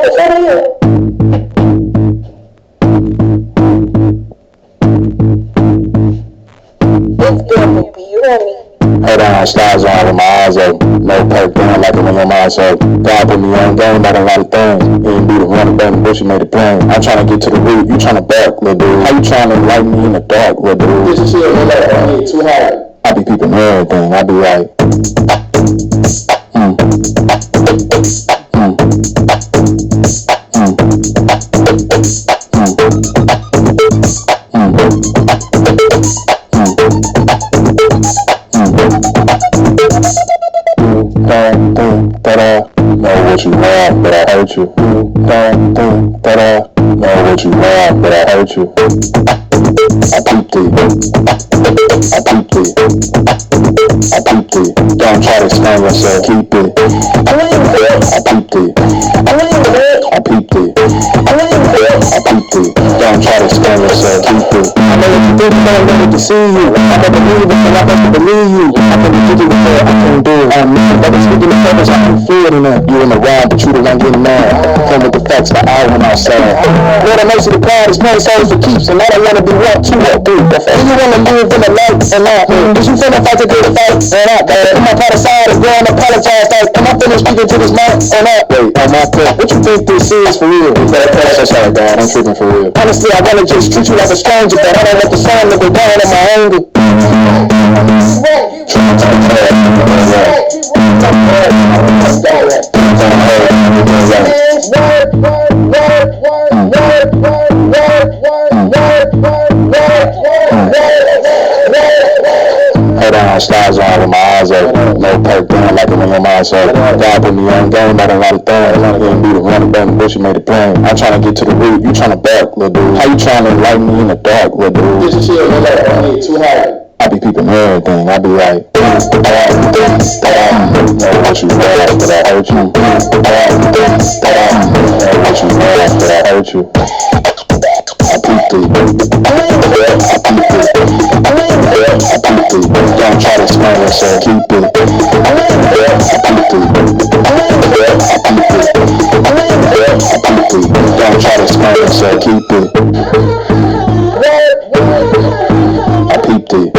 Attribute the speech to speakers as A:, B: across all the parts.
A: Hold on, stars on with my eyes open. No perk down like a ring on my eyes open. God put me on game about a lot of things. He ain't be the running back in the bush, he made it plain. I'm trying to get to the root, you trying to bark, little dude. How you trying to enlighten me in the dark, little dude? This is shit, I get too hard. I be peeping everything, I be like, don't think that I know what you want, but I hurt you. Don't think that I know what you want, but I hurt you. I peeped it. I peeped it. I peeped it. Don't try to explain yourself. Keep it. I peeped it. I peeped it. I peeped it. Don't try to explain yourself. Keep it. I know what you think, but I'm ready to see you. I never believe it, but I have to believe you. I can be thinking before I can do it. I'm never speaking the purpose, I can feel it in it. You in the wrong, but you the one getting mad. Come with the facts, but I went outside. Lord, I know to the crowd, it's money souls for keeps, and I don't want to be one, two, or three. Do you want to live in the light or not? Did you feel the fight to get the fight or not? Am I part of side is going to apologize? Like, am I finished speaking to this man or not? Wait, on my point, what you think this is for real? That's sorry, God, I'm tripping for real. Honestly, I wanna just treat you like a stranger, but I don't let the sun look down on my anger. Hold on, stars on with my eyes open. No perk down like a ring on my eyes open. God put me on game about a lot of things. He ain't be the running back in the bush, he made it plain. I'm trying to get to the root, you trying to bark, little dude. How you trying to enlighten me in the dark, little dude? This is shit, I get too hard. I be peeping everything, I be like, know what you want, but I hurt you. Know what you want, but I hurt you. I peeped it. I peeped it. I peeped it. Don't try to explain yourself, keep it. I peeped it. I peeped it. I peeped it. Don't try to explain yourself, keep it. I peeped it.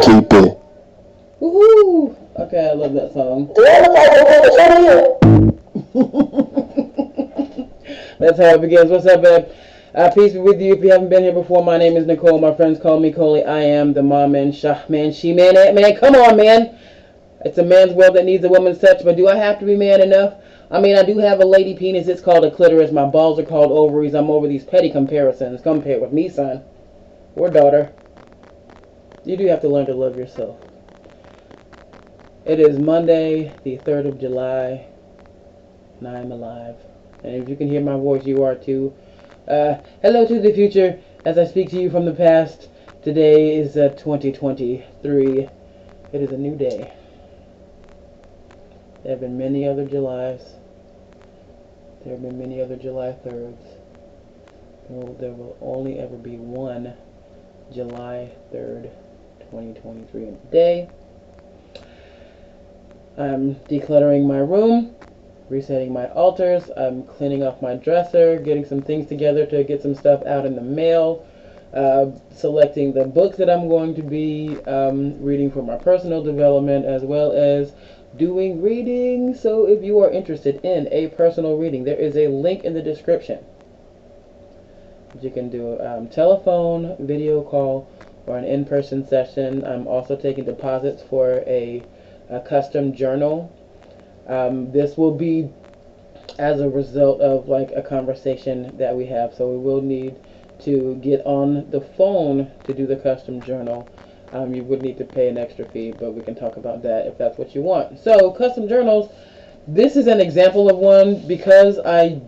A: Keep it.
B: Woohoo! Okay, I love that song. That's how it begins. What's up, babe? Peace be with you. If you haven't been here before, my name is Nicole. My friends call me Coley. I am the mom man, Shah man, she man, that man. Come on, man. It's a man's world that needs a woman's touch, but do I have to be man enough? I mean, I do have a lady penis. It's called a clitoris. My balls are called ovaries. I'm over these petty comparisons. Compare with me, son or daughter. You do have to learn to love yourself. It is Monday, the 3rd of July, and I am alive. And if you can hear my voice, you are too. Hello to the future, as I speak to you from the past. Today is 2023. It is a new day. There have been many other Julys. There have been many other July 3rds. There will only ever be one July 3rd, 2023. And today, I'm decluttering my room, resetting my altars, I'm cleaning off my dresser, getting some things together to get some stuff out in the mail, selecting the books that I'm going to be reading for my personal development, as well as doing reading. So if you are interested in a personal reading, there is a link in the description. You can do a telephone, video call, or an in-person session. I'm also taking deposits for a custom journal. This will be as a result of like a conversation that we have, so we will need to get on the phone to do the custom journal. You would need to pay an extra fee, but we can talk about that if that's what you want. So custom journals, this is an example of one because I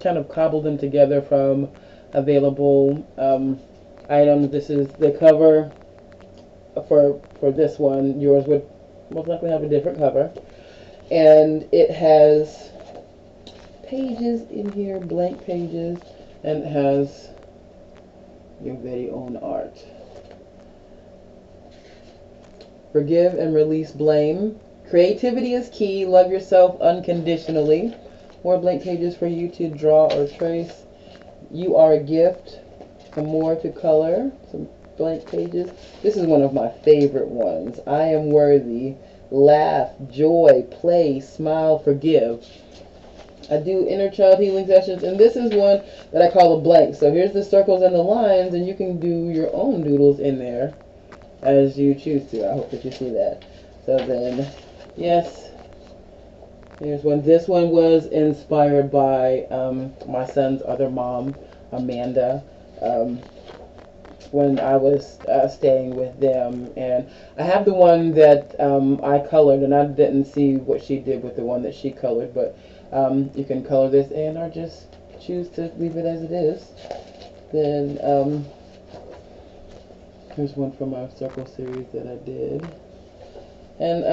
B: kind of cobbled them together from available items. This is the cover for this one. Yours would most likely have a different cover, and it has pages in here, blank pages, and it has your very own art. Forgive and release blame. Creativity is key. Love yourself unconditionally. More blank pages for you to draw or trace. You are a gift. Some more to color. Some blank pages. This is one of my favorite ones. I am worthy. Laugh, joy, play, smile, forgive. I do inner child healing sessions, and this is one that I call a blank. So here's the circles and the lines, and you can do your own doodles in there as you choose to. I hope that you see that. So then, yes, here's one. This one was inspired by my son's other mom, Amanda, when I was staying with them. And I have the one that I colored, and I didn't see what she did with the one that she colored, but you can color this in or just choose to leave it as it is. Then here's one from our circle series that I did. And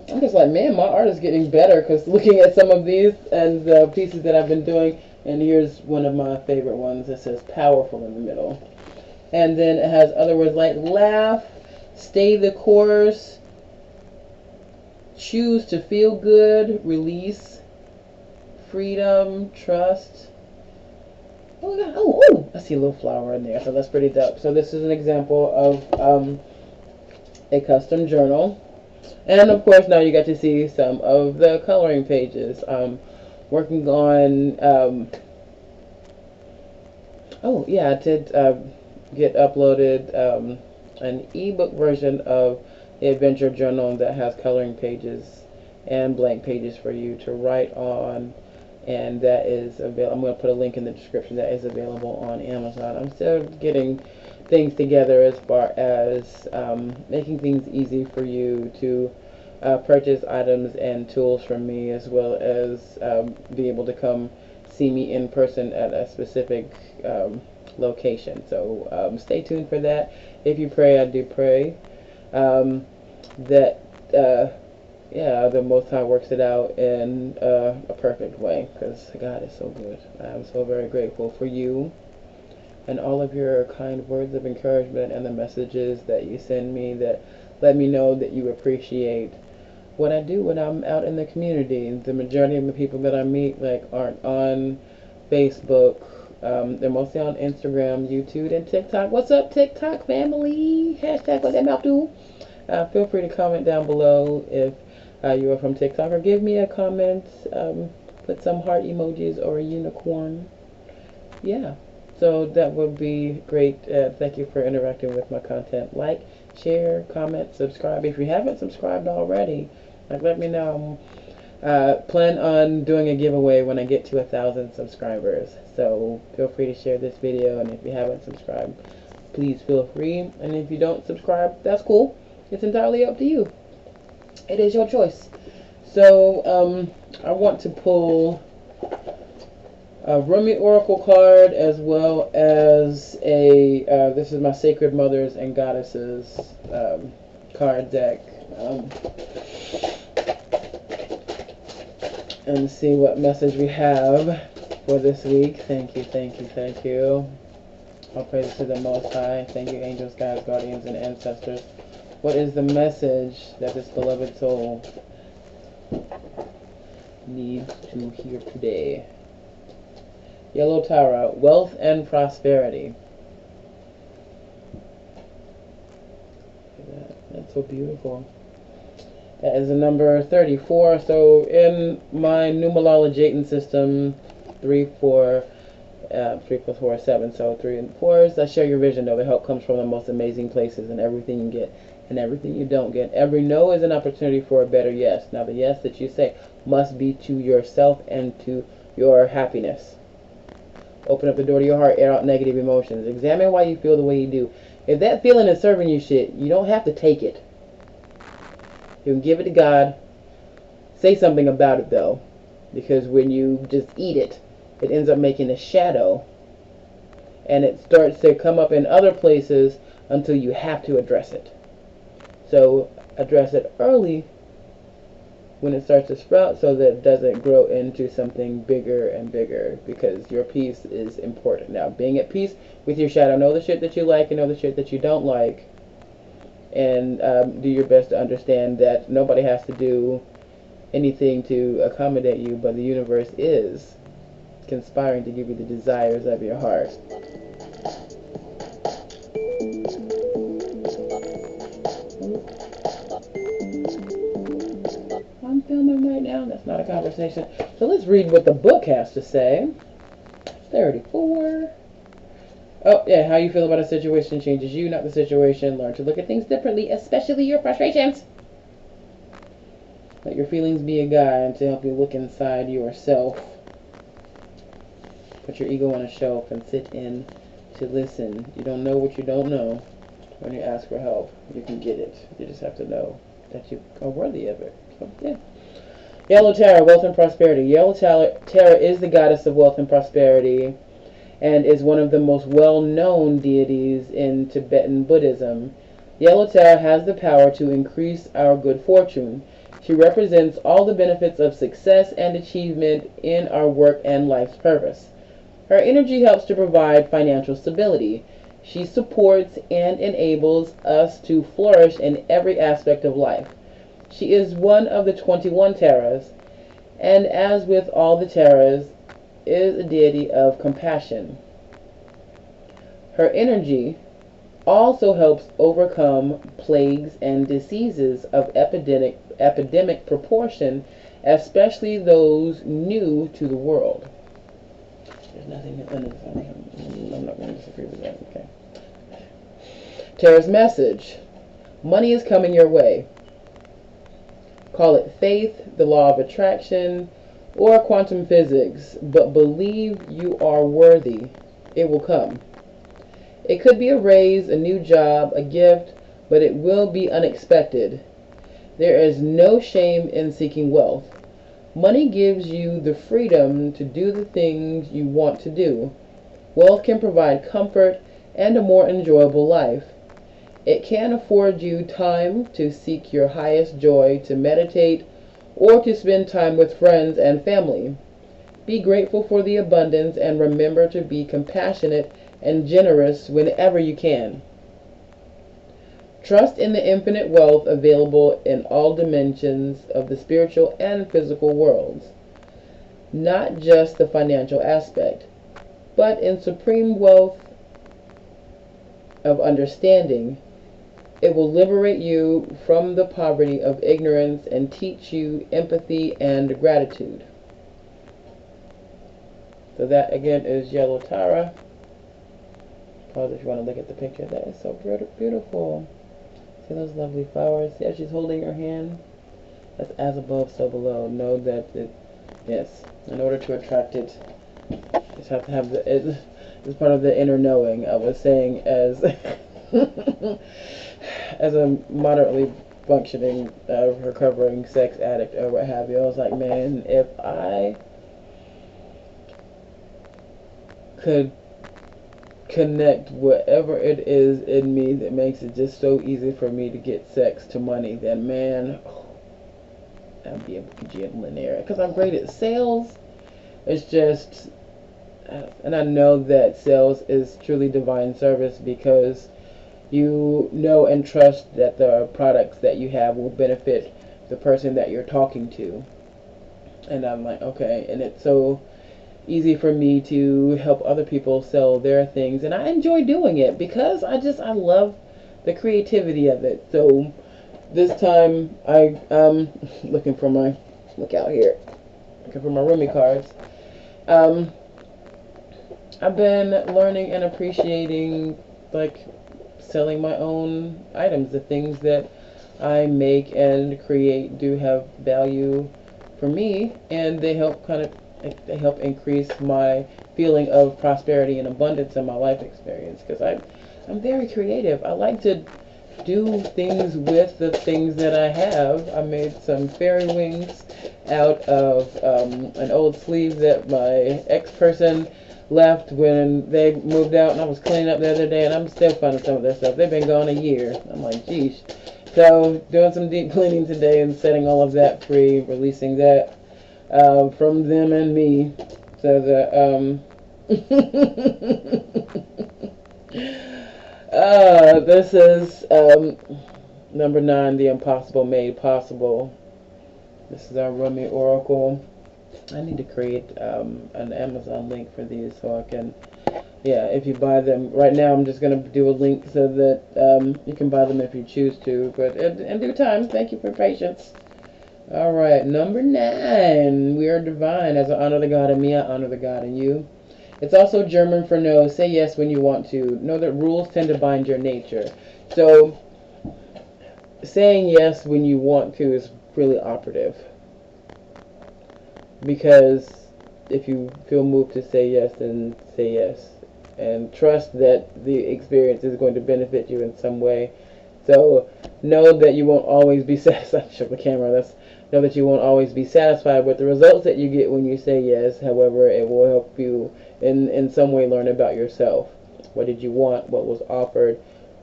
B: I'm just like, man, my art is getting better because looking at some of these and the pieces that I've been doing. And here's one of my favorite ones that says powerful in the middle. And then it has other words like laugh, stay the course, choose to feel good, release, freedom, trust. Oh, God. Oh, I see a little flower in there, so that's pretty dope. So this is an example of a custom journal. And of course, now you get to see some of the coloring pages. Working on, oh yeah, I did get uploaded an ebook version of the adventure journal that has coloring pages and blank pages for you to write on. And that is available. I'm going to put a link in the description. That is available on Amazon. I'm still getting things together as far as making things easy for you to purchase items and tools from me, as well as be able to come see me in person at a specific location. So stay tuned for that. If you pray, I do pray that yeah, the Most High works it out in a perfect way, because God is so good. I'm so very grateful for you and all of your kind words of encouragement and the messages that you send me that let me know that you appreciate what I do when I'm out in the community. The majority of the people that I meet aren't on Facebook. They're mostly on Instagram, YouTube, and TikTok. What's up, TikTok family? Hashtag what that mouth do. Feel free to comment down below if you are from TikTok, or give me a comment. Put some heart emojis or a unicorn. Yeah, so that would be great. Thank you for interacting with my content. Like, share, comment, subscribe. If you haven't subscribed already, let me know. Plan on doing a giveaway when I get to 1,000 subscribers. So feel free to share this video, and if you haven't subscribed, please feel free. And if you don't subscribe, that's cool. It's entirely up to you. It is your choice. So I want to pull a Rumi Oracle card, as well as a this is my Sacred Mothers and Goddesses card deck, and see what message we have for this week. Thank you, thank you, thank you. All praises to the Most High. Thank you, angels, guides, guardians, and ancestors. What is the message that this beloved soul needs to hear today? Yellow Tara, wealth and prosperity. That's so beautiful. That is the number 34. So in my numerology system, 3, 4, 3 plus 4 is 7. So 3 and 4s. I share your vision, though. The help comes from the most amazing places, and everything you get and everything you don't get. Every no is an opportunity for a better yes. Now the yes that you say must be to yourself and to your happiness. Open up the door to your heart, air out negative emotions. Examine why you feel the way you do. If that feeling is serving you shit, you don't have to take it. You can give it to God. Say something about it, though. Because when you just eat it, it ends up making a shadow. And it starts to come up in other places until you have to address it. So address it early when it starts to sprout, so that it doesn't grow into something bigger and bigger, because your peace is important. Now, being at peace with your shadow, know the shit that you like and know the shit that you don't like, and do your best to understand that nobody has to do anything to accommodate you, but the universe is conspiring to give you the desires of your heart. I'm filming right now. That's not a conversation. So let's read what the book has to say. 34. Oh, yeah. How you feel about a situation changes you, not the situation. Learn to look at things differently, especially your frustrations. Let your feelings be a guide to help you look inside yourself. Put your ego on a shelf and sit in to listen. You don't know what you don't know. When you ask for help, you can get it. You just have to know that you are worthy of it. So, yeah. Yellow Tara, wealth and prosperity. Yellow Tara is the goddess of wealth and prosperity and is one of the most well-known deities in Tibetan Buddhism. Yellow Tara has the power to increase our good fortune. She represents all the benefits of success and achievement in our work and life's purpose. Her energy helps to provide financial stability. She supports and enables us to flourish in every aspect of life. She is one of the 21 Taras, and as with all the Taras, is a deity of compassion. Her energy also helps overcome plagues and diseases of epidemic proportion, especially those new to the world. There's nothing I'm not going to disagree with that. Okay. Tara's message. Money is coming your way. Call it faith, the law of attraction, or quantum physics, but believe you are worthy. It will come. It could be a raise, a new job, a gift, but it will be unexpected. There is no shame in seeking wealth. Money gives you the freedom to do the things you want to do. Wealth can provide comfort and a more enjoyable life. It can afford you time to seek your highest joy, to meditate, or to spend time with friends and family. Be grateful for the abundance and remember to be compassionate and generous whenever you can. Trust in the infinite wealth available in all dimensions of the spiritual and physical worlds, not just the financial aspect, but in supreme wealth of understanding. It will liberate you from the poverty of ignorance and teach you empathy and gratitude. So that again is Yellow Tara. Pause if you want to look at the picture. That is so beautiful. See those lovely flowers? See how she's holding her hand? That's as above, so below. Know that yes, in order to attract it, you just have to have it's part of the inner knowing. I was saying as as a moderately functioning, recovering sex addict or what have you, I was like, man, if I could connect whatever it is in me that makes it just so easy for me to get sex to money, then man, I'd be a bajillionaire. Because I'm great at sales. It's just, and I know that sales is truly divine service because you know and trust that the products that you have will benefit the person that you're talking to. And I'm like, okay, and it's so easy for me to help other people sell their things, and I enjoy doing it because I love the creativity of it. So this time I'm looking for my roomie cards. I've been learning and appreciating like selling my own items. The things that I make and create do have value for me, and they help increase my feeling of prosperity and abundance in my life experience, because I'm very creative. I like to do things with the things that I have. I made some fairy wings out of an old sleeve that my ex-person left when they moved out, and I was cleaning up the other day, and I'm still finding some of their stuff. They've been gone a year. I'm like, geez. So doing some deep cleaning today and setting all of that free, releasing that from them and me. So that this is Number 9, the impossible made possible. This is our Rummy Oracle. I need to create an Amazon link for these so I can, yeah, if you buy them. Right now I'm just going to do a link so that you can buy them if you choose to. But in due time, thank you for your patience. Alright, number 9. We are divine. As I honor the God in me, I honor the God in you. It's also German for no. Say yes when you want to. Know that rules tend to bind your nature. So, saying yes when you want to is really operative. Because if you feel moved to say yes, then say yes. And trust that the experience is going to benefit you in some way. So, know that you won't always be satisfied. Show the camera. Know that you won't always be satisfied with the results that you get when you say yes. However, it will help you in some way learn about yourself. What did you want? What was offered?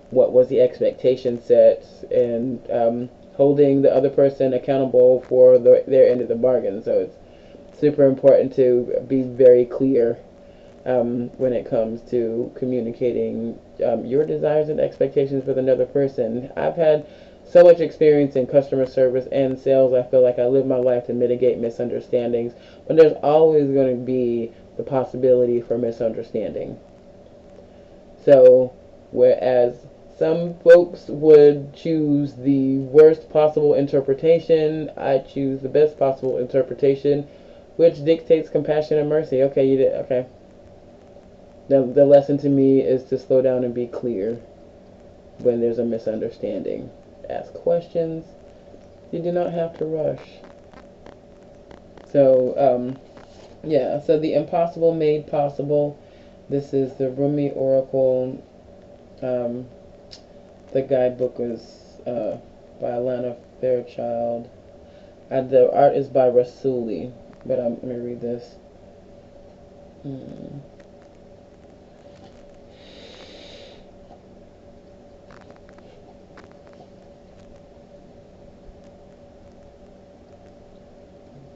B: What was the expectation set? And holding the other person accountable for their end of the bargain. So it's super important to be very clear when it comes to communicating your desires and expectations with another person. I've had so much experience in customer service and sales. I feel like I live my life to mitigate misunderstandings, but there's always going to be the possibility for misunderstanding. So, whereas some folks would choose the worst possible interpretation, I choose the best possible interpretation, which dictates compassion and mercy. Okay, you did. Okay. The lesson to me is to slow down and be clear when there's a misunderstanding. Ask questions. You do not have to rush. So, yeah, so the impossible made possible. This is the Rumi Oracle. The guidebook was by Alana Fairchild. The art is by Rasuli. But let me read this.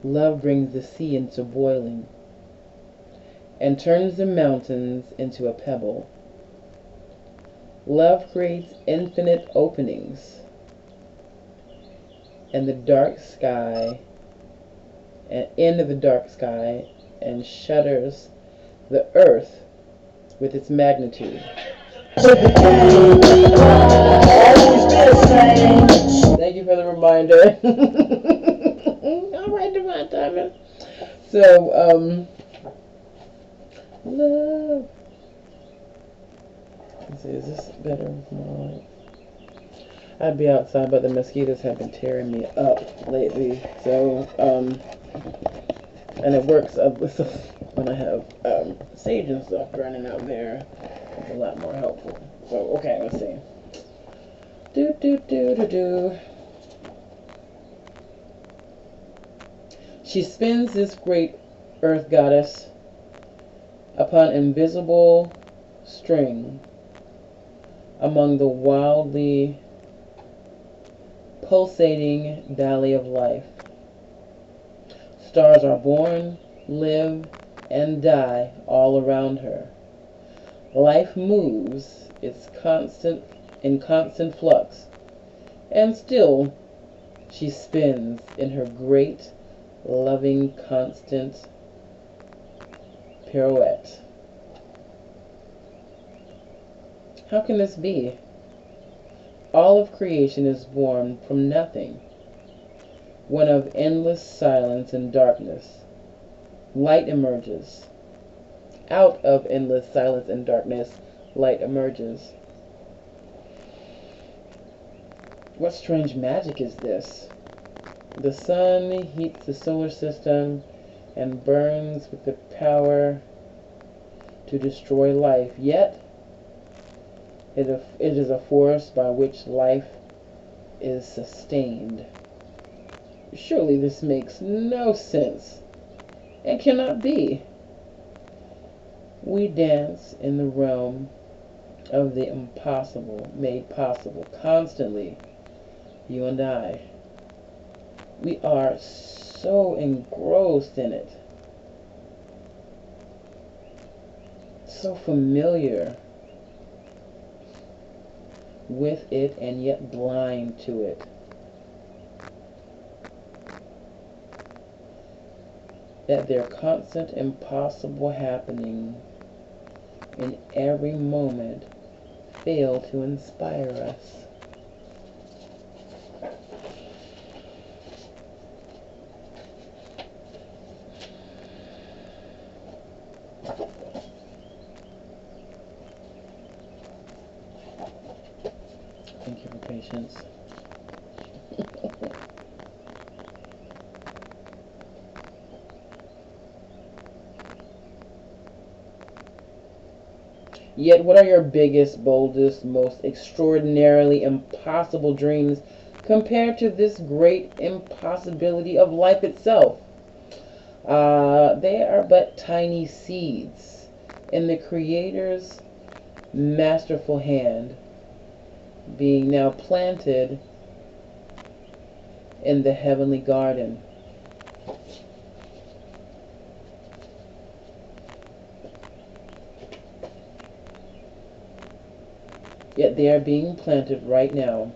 B: Love brings the sea into boiling and turns the mountains into a pebble. Love creates infinite openings in the dark sky and shudders the earth with its magnitude. Thank you for the reminder. All right, Divine Diamond. So, love. Let's see, is this better? No. I'd be outside, but the mosquitoes have been tearing me up lately. So, and it works when I have sage and stuff burning out there. It's a lot more helpful. So, okay, let's see. Do. She spins this great earth goddess upon invisible string among the wildly pulsating valley of life. Stars are born, live, and die all around her. Life moves in constant flux, and still she spins in her great, loving, constant pirouette. How can this be? All of creation is born from nothing, one of endless silence and darkness. Light emerges. Out of endless silence and darkness, light emerges. What strange magic is this? The sun heats the solar system and burns with the power to destroy life, yet it is a force by which life is sustained. Surely this makes no sense and cannot be. We dance in the realm of the impossible made possible constantly, you and I. We are so engrossed in it, so familiar with it and yet blind to it. That their constant impossible happening in every moment fail to inspire us. Thank you for patience. Yet, what are your biggest, boldest, most extraordinarily impossible dreams compared to this great impossibility of life itself? They are but tiny seeds in the Creator's masterful hand, being now planted in the heavenly garden. Yet they are being planted right now,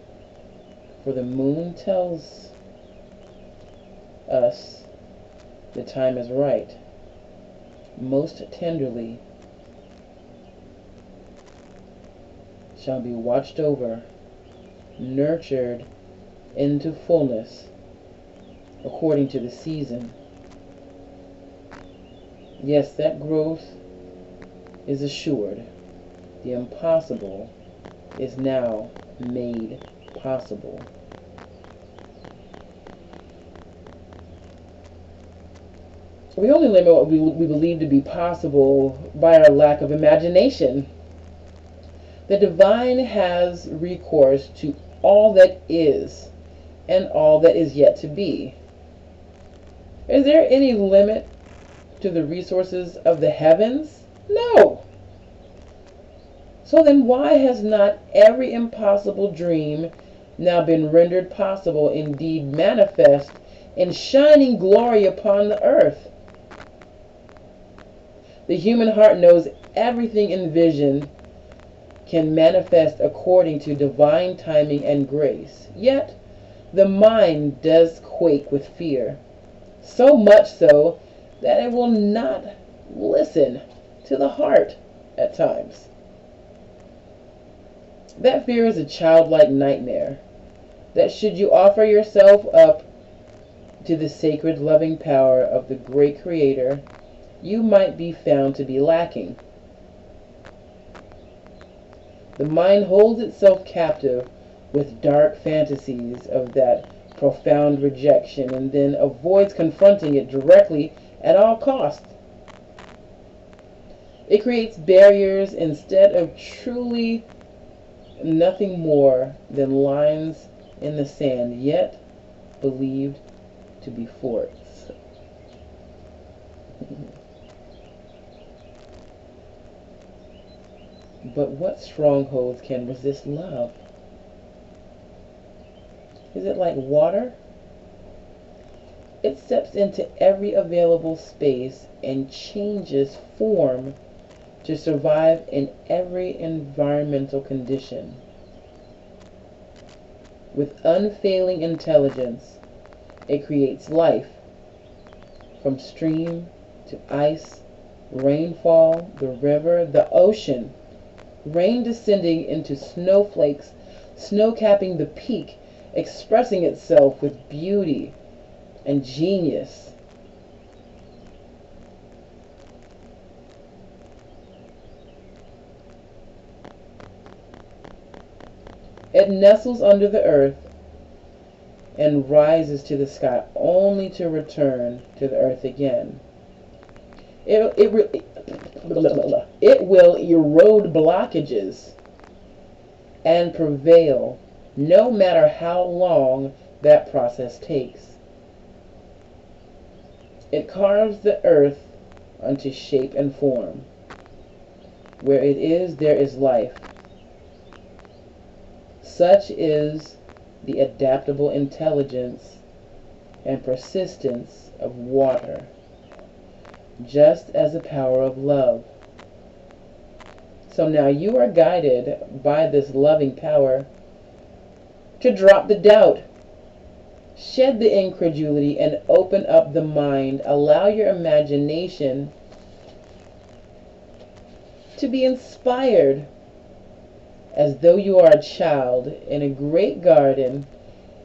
B: for the moon tells us the time is right. Most tenderly shall be watched over, nurtured into fullness according to the season. Yes, that growth is assured. The impossible is now made possible. We only limit what we believe to be possible by our lack of imagination. The divine has recourse to all that is and all that is yet to be. Is there any limit to the resources of the heavens? No. So then why has not every impossible dream now been rendered possible, indeed manifest, in shining glory upon the earth? The human heart knows everything in vision can manifest according to divine timing and grace. Yet the mind does quake with fear, so much so that it will not listen to the heart at times. That fear is a childlike nightmare, that should you offer yourself up to the sacred loving power of the great Creator, you might be found to be lacking. The mind holds itself captive with dark fantasies of that profound rejection and then avoids confronting it directly at all costs. It creates barriers instead of truly nothing more than lines in the sand, yet believed to be forts. But what strongholds can resist love? Is it like water? It steps into every available space and changes form to survive in every environmental condition. With unfailing intelligence, it creates life, from stream to ice, rainfall, the river, the ocean, rain descending into snowflakes, snow capping the peak, expressing itself with beauty and genius. It nestles under the earth and rises to the sky only to return to the earth again. It will erode blockages and prevail no matter how long that process takes. It carves the earth unto shape and form. Where it is, there is life. Such is the adaptable intelligence and persistence of water, just as the power of love. So now you are guided by this loving power to drop the doubt, shed the incredulity, and open up the mind. Allow your imagination to be inspired as though you are a child in a great garden,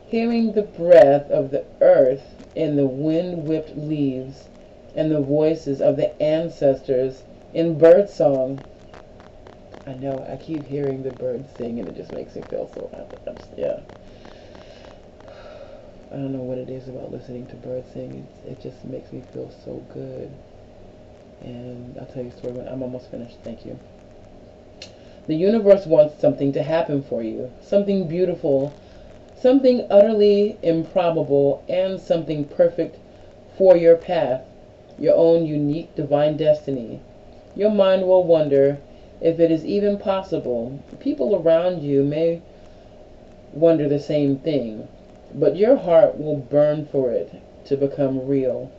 B: hearing the breath of the earth in the wind-whipped leaves and the voices of the ancestors in birdsong. I know, I keep hearing the birds sing and it just makes me feel so happy. Yeah. I don't know what it is about listening to birds sing. It just makes me feel so good. And I'll tell you a story when I'm almost finished. Thank you. The universe wants something to happen for you. Something beautiful, something utterly improbable, and something perfect for your path, your own unique divine destiny. Your mind will wonder if it is even possible. People around you may wonder the same thing, but your heart will burn for it to become real,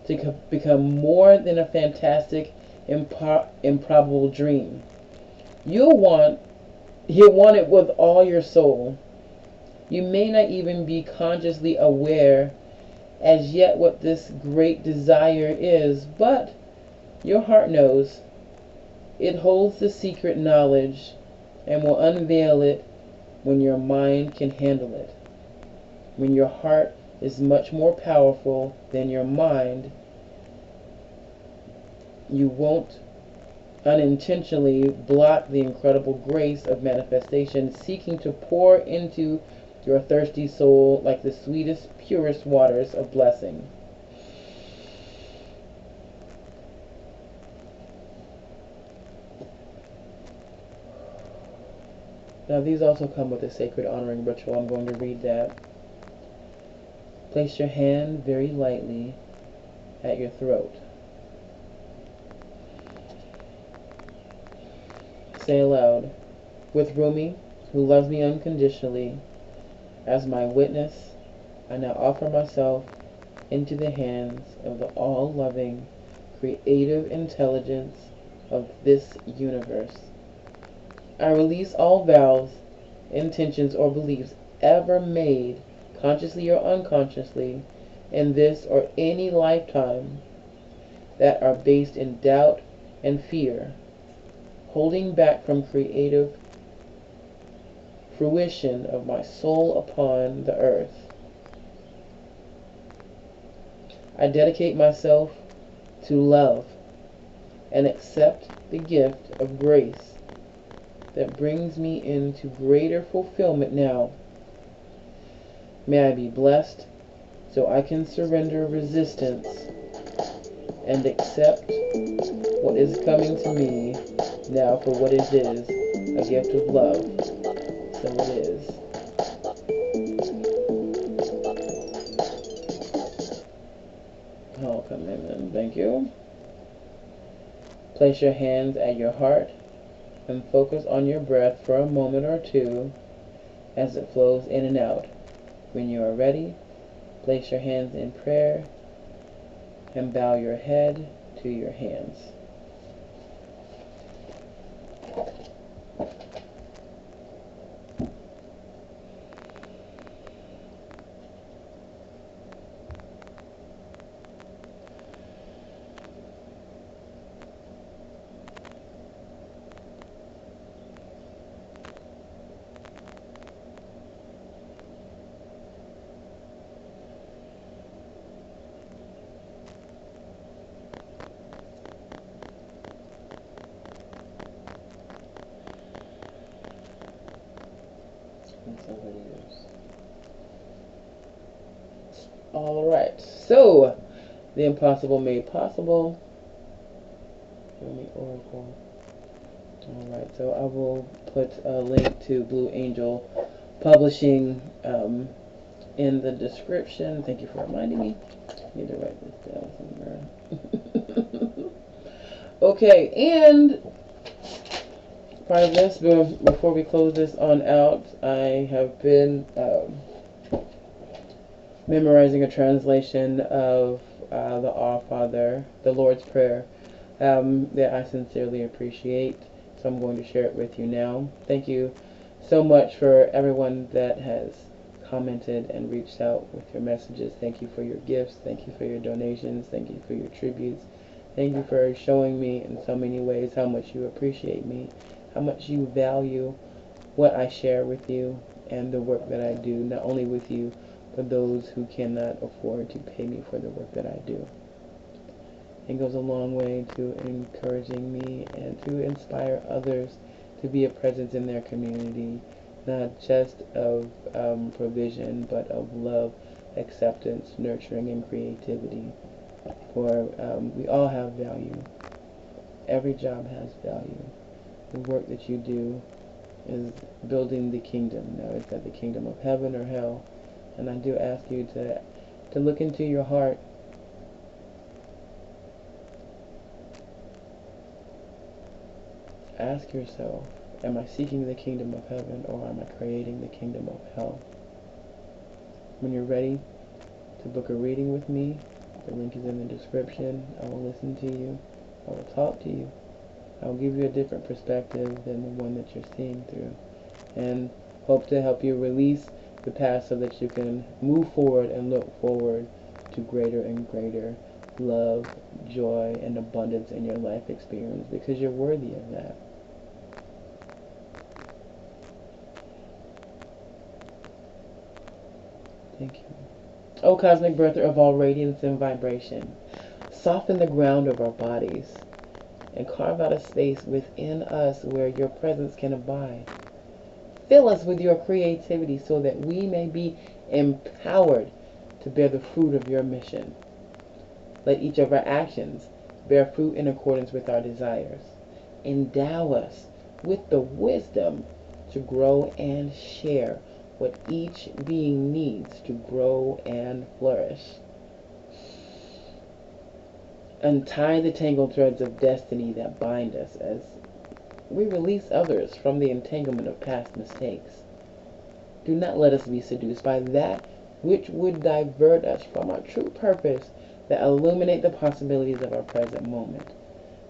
B: to become more than a fantastic, improbable dream. You'll want it with all your soul. You may not even be consciously aware as yet what this great desire is, but your heart knows. It holds the secret knowledge and will unveil it when your mind can handle it. When your heart is much more powerful than your mind, you won't unintentionally block the incredible grace of manifestation seeking to pour into your thirsty soul like the sweetest, purest waters of blessing. Now these also come with a sacred honoring ritual. I'm going to read that. Place your hand very lightly at your throat. Say aloud, with Rumi, who loves me unconditionally, as my witness, I now offer myself into the hands of the all-loving, creative intelligence of this universe. I release all vows, intentions, or beliefs ever made, consciously or unconsciously, in this or any lifetime that are based in doubt and fear, holding back from creative fruition of my soul upon the earth. I dedicate myself to love and accept the gift of grace that brings me into greater fulfillment now. May I be blessed so I can surrender resistance and accept what is coming to me now for what it is, a gift of love. So it is. Oh, come in. Thank you. Place your hands at your heart and focus on your breath for a moment or two as it flows in and out. When you are ready, place your hands in prayer and bow your head to your hands. Alright, so the impossible made possible. Oracle. Alright, so I will put a link to Blue Angel Publishing in the description. Thank you for reminding me. I need to write this down somewhere. Okay, and part of this, before we close this on out, I have been memorizing a translation of the Our Father, the Lord's Prayer, that I sincerely appreciate. so I'm going to share it with you now. Thank you so much for everyone that has commented and reached out with your messages. Thank you for your gifts. Thank you for your donations. Thank you for your tributes. Thank you for showing me in so many ways how much you appreciate me, how much you value what I share with you and the work that I do, not only with you, but those who cannot afford to pay me for the work that I do. It goes a long way to encouraging me and to inspire others to be a presence in their community, not just of provision, but of love, acceptance, nurturing, and creativity. For we all have value. Every job has value. The work that you do is building the kingdom. Now, is that the kingdom of heaven or hell? And I do ask you to look into your heart. Ask yourself, am I seeking the kingdom of heaven or am I creating the kingdom of hell? When you're ready to book a reading with me, the link is in the description. I will listen to you. I will talk to you. I will give you a different perspective than the one that you're seeing through. And hope to help you release the past so that you can move forward and look forward to greater and greater love, joy, and abundance in your life experience, because you're worthy of that. Thank you. O cosmic birther of all radiance and vibration, soften the ground of our bodies and carve out a space within us where your presence can abide. Fill us with your creativity so that we may be empowered to bear the fruit of your mission. Let each of our actions bear fruit in accordance with our desires. Endow us with the wisdom to grow and share what each being needs to grow and flourish. Untie the tangled threads of destiny that bind us as we release others from the entanglement of past mistakes. Do not let us be seduced by that which would divert us from our true purpose that illuminate the possibilities of our present moment.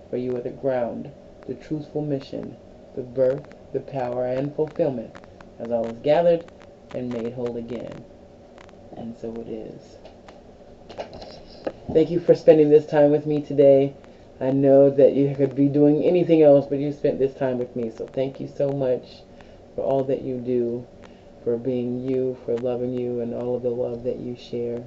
B: For you are the ground, the truthful mission, the birth, the power, and fulfillment, as all is gathered and made whole again. And so it is. Thank you for spending this time with me today. I know that you could be doing anything else, but you spent this time with me. So thank you so much for all that you do, for being you, for loving you, and all of the love that you share.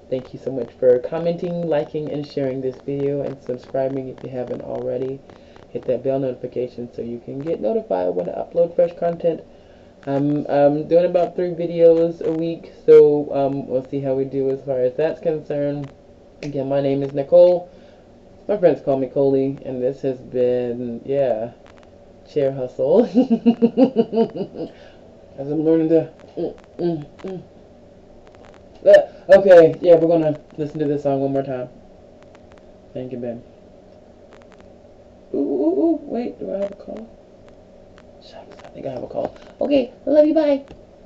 B: Thank you so much for commenting, liking, and sharing this video, and subscribing if you haven't already. Hit that bell notification so you can get notified when I upload fresh content. I'm doing about 3 videos a week, so we'll see how we do as far as that's concerned. Again, my name is Nicole. My friends call me Coley, and this has been, chair hustle. As I'm learning to... Okay, we're gonna listen to this song one more time. Thank you, Ben. Ooh, wait, do I have a call? Shucks, I think I have a call. Okay, I love you, bye.